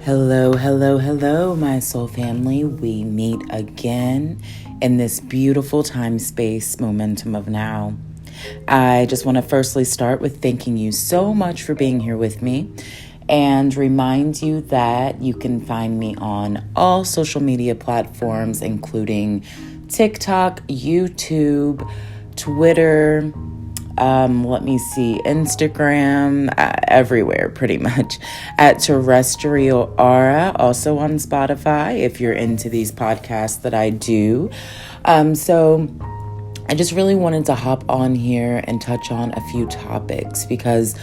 Hello, hello, hello, my soul family. We meet again in this beautiful time space momentum of now. I just want to firstly start with thanking you so much for being here with me and remind you that you can find me on all social media platforms, including TikTok, YouTube, Twitter, Instagram, everywhere pretty much at Terrestrial Aura, also on Spotify if you're into these podcasts that I do. So I just really wanted to hop on here and touch on a few topics because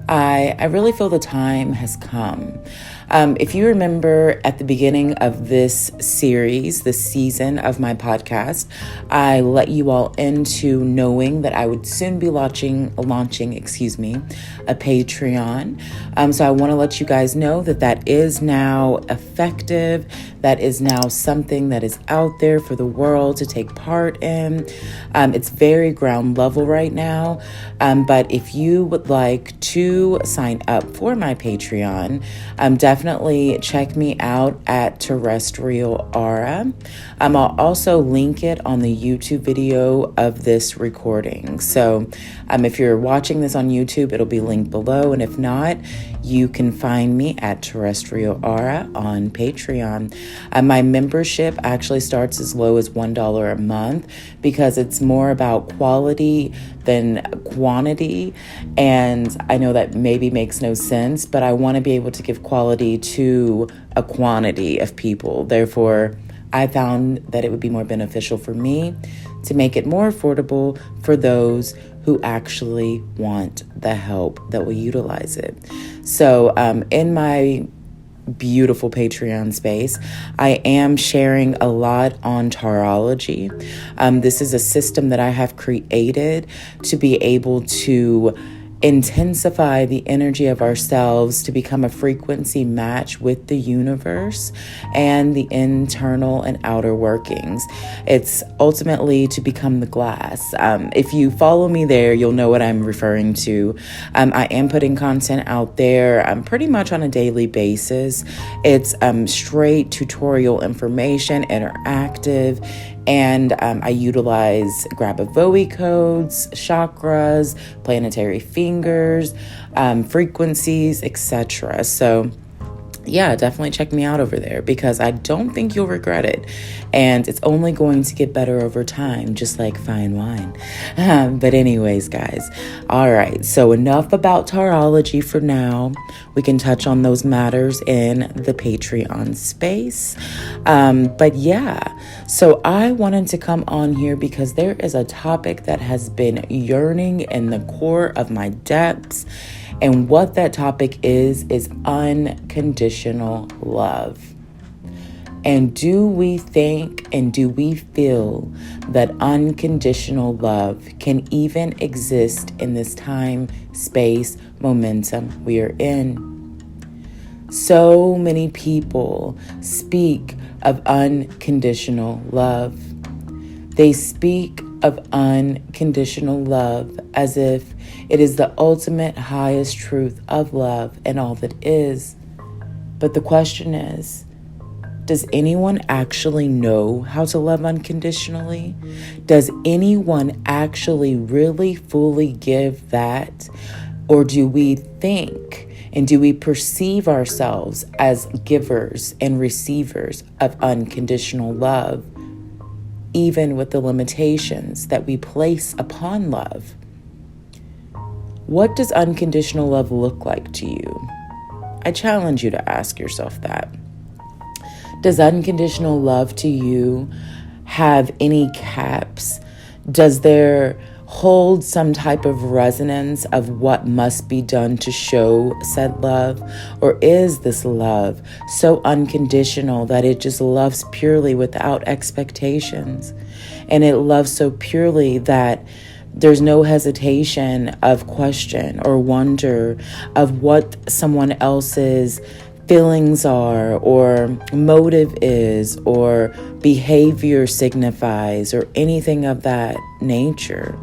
I really feel the time has come. If you remember at the beginning of this series, this season of my podcast, I let you all into knowing that I would soon be launching, a Patreon. So I want to let you guys know that is now effective. That is now something that is out there for the world to take part in. It's very ground level right now. But if you would like to sign up for my Patreon, definitely check me out at Terrestrial Aura. I'll also link it on the YouTube video of this recording. So if you're watching this on YouTube, it'll be linked below. And if not, you can find me at Terrestrial Aura on Patreon. My membership actually starts as low as $1 a month because it's more about quality than quantity. And I know that maybe makes no sense, but I want to be able to give quality to a quantity of people. Therefore, I found that it would be more beneficial for me to make it more affordable for those who actually want the help that will utilize it. So in my beautiful Patreon space, I am sharing a lot on tarology. This is a system that I have created to be able to intensify the energy of ourselves to become a frequency match with the universe and the internal and outer workings. It's ultimately to become the glass. If you follow me there, you'll know what I'm referring to. I am putting content out there pretty much on a daily basis. It's straight tutorial information, interactive, and I utilize Grab-A-Voe codes, chakras, planetary fingers, frequencies, etc. So yeah, definitely check me out over there because I don't think you'll regret it. And it's only going to get better over time, just like fine wine. But anyways, guys. All right. So enough about tarology for now. We can touch on those matters in the Patreon space. But yeah, so I wanted to come on here because there is a topic that has been yearning in the core of my depths. And what that topic is unconditional love. And do we think and do we feel that unconditional love can even exist in this time, space, momentum we are in? So many people speak of unconditional love. They speak of unconditional love as if it is the ultimate highest truth of love and all that is. But the question is, does anyone actually know how to love unconditionally? Does anyone actually really fully give that? Or do we think and do we perceive ourselves as givers and receivers of unconditional love, even with the limitations that we place upon love? What does unconditional love look like to you? I challenge you to ask yourself that. Does unconditional love to you have any caps? Does there hold some type of resonance of what must be done to show said love? Or is this love so unconditional that it just loves purely without expectations? And it loves so purely that there's no hesitation of question or wonder of what someone else's feelings are or motive is or behavior signifies or anything of that nature.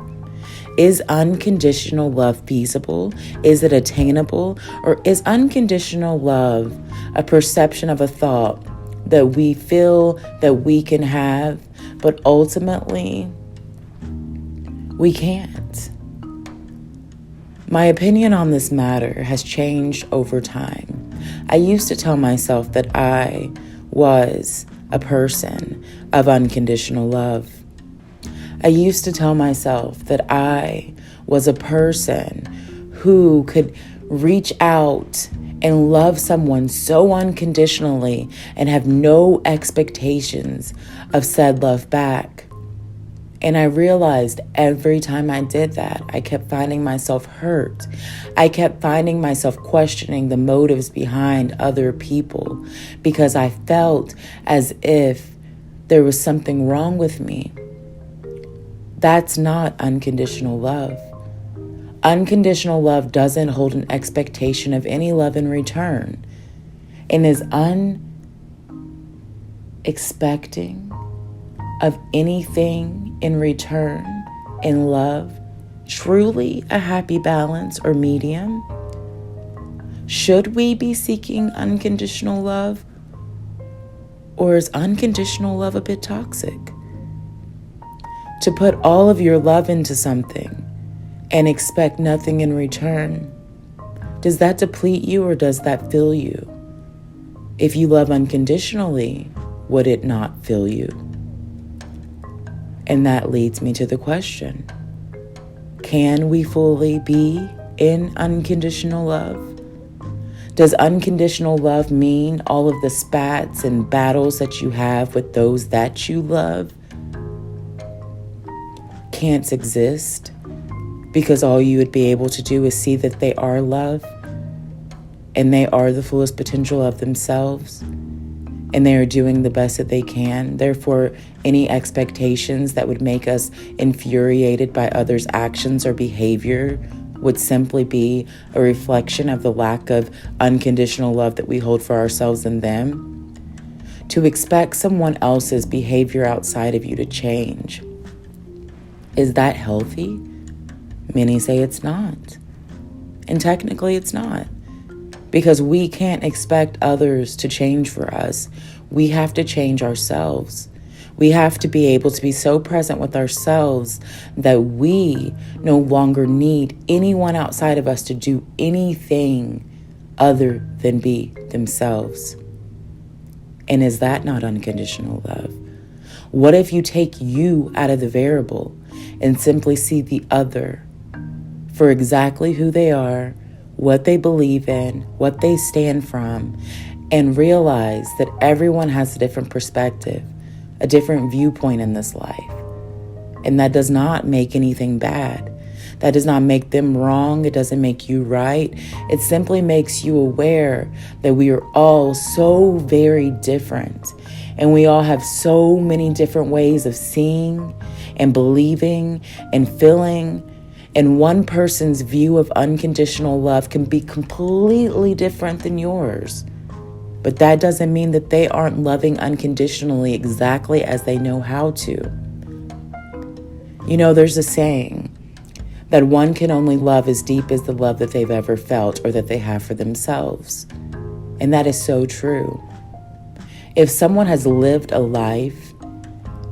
Is unconditional love feasible? Is it attainable? Or is unconditional love a perception of a thought that we feel that we can have, but ultimately we can't? My opinion on this matter has changed over time. I used to tell myself that I was a person of unconditional love. I used to tell myself that I was a person who could reach out and love someone so unconditionally and have no expectations of said love back. And I realized every time I did that, I kept finding myself hurt. I kept finding myself questioning the motives behind other people because I felt as if there was something wrong with me. That's not unconditional love. Unconditional love doesn't hold an expectation of any love in return and is unexpecting of anything in return in love, truly a happy balance or medium? Should we be seeking unconditional love? Or is unconditional love a bit toxic? To put all of your love into something and expect nothing in return, does that deplete you or does that fill you? If you love unconditionally, would it not fill you? And that leads me to the question, can we fully be in unconditional love? Does unconditional love mean all of the spats and battles that you have with those that you love can't exist because all you would be able to do is see that they are love and they are the fullest potential of themselves and they are doing the best that they can? Therefore, any expectations that would make us infuriated by others' actions or behavior would simply be a reflection of the lack of unconditional love that we hold for ourselves and them. To expect someone else's behavior outside of you to change, is that healthy? Many say it's not. And technically it's not. Because we can't expect others to change for us. We have to change ourselves. We have to be able to be so present with ourselves that we no longer need anyone outside of us to do anything other than be themselves. And is that not unconditional love? What if you take you out of the variable and simply see the other for exactly who they are, what they believe in, what they stand from, and realize that everyone has a different perspective, a different viewpoint in this life. And that does not make anything bad. That does not make them wrong. It doesn't make you right. It simply makes you aware that we are all so very different. And we all have so many different ways of seeing and believing and feeling. And one person's view of unconditional love can be completely different than yours. But that doesn't mean that they aren't loving unconditionally exactly as they know how to. You know, there's a saying that one can only love as deep as the love that they've ever felt or that they have for themselves. And that is so true. If someone has lived a life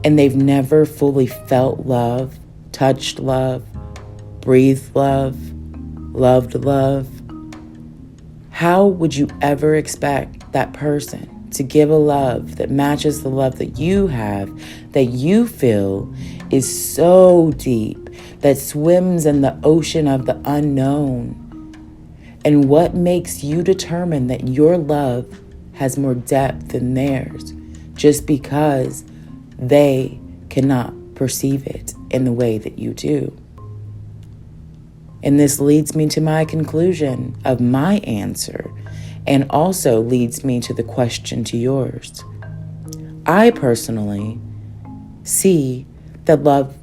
and they've never fully felt love, touched love, breathed love, loved love, how would you ever expect that person to give a love that matches the love that you have, that you feel is so deep, that swims in the ocean of the unknown? And what makes you determine that your love has more depth than theirs just because they cannot perceive it in the way that you do? And this leads me to my conclusion of my answer and also leads me to the question to yours. I personally see that love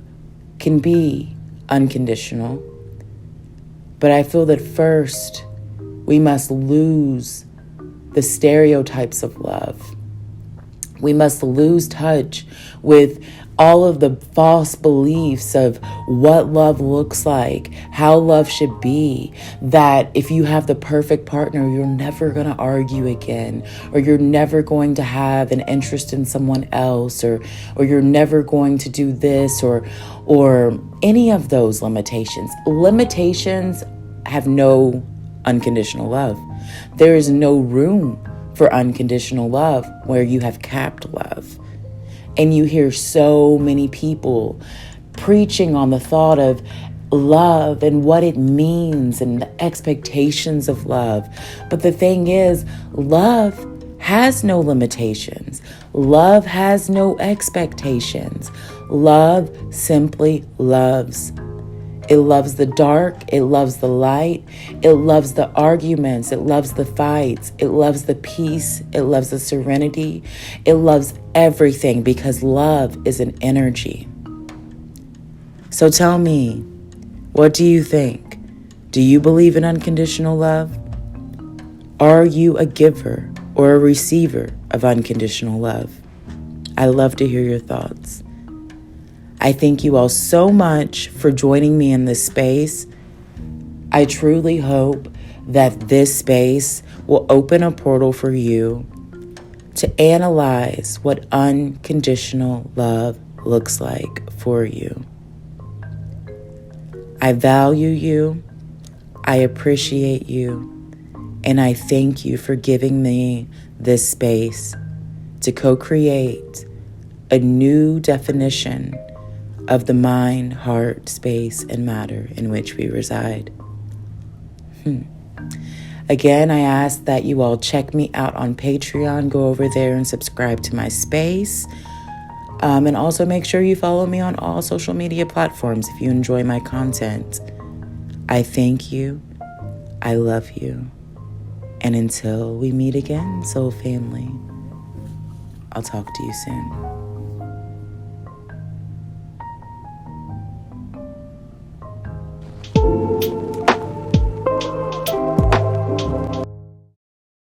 can be unconditional, but I feel that first we must lose the stereotypes of love. We must lose touch with all of the false beliefs of what love looks like, how love should be, that if you have the perfect partner, you're never going to argue again, or you're never going to have an interest in someone else, or you're never going to do this, or any of those limitations. Limitations have no unconditional love. There is no room for unconditional love where you have capped love. And you hear so many people preaching on the thought of love and what it means and the expectations of love. But the thing is, love has no limitations. Love has no expectations. Love simply loves. It loves the dark. It loves the light. It loves the arguments. It loves the fights. It loves the peace. It loves the serenity. It loves everything because love is an energy. So tell me, what do you think? Do you believe in unconditional love? Are you a giver or a receiver of unconditional love? I love to hear your thoughts. I thank you all so much for joining me in this space. I truly hope that this space will open a portal for you to analyze what unconditional love looks like for you. I value you, I appreciate you, and I thank you for giving me this space to co-create a new definition of the mind, heart, space, and matter in which we reside. Again, I ask that you all check me out on Patreon. Go over there and subscribe to my space. And also make sure you follow me on all social media platforms if you enjoy my content. I thank you. I love you. And until we meet again, soul family, I'll talk to you soon.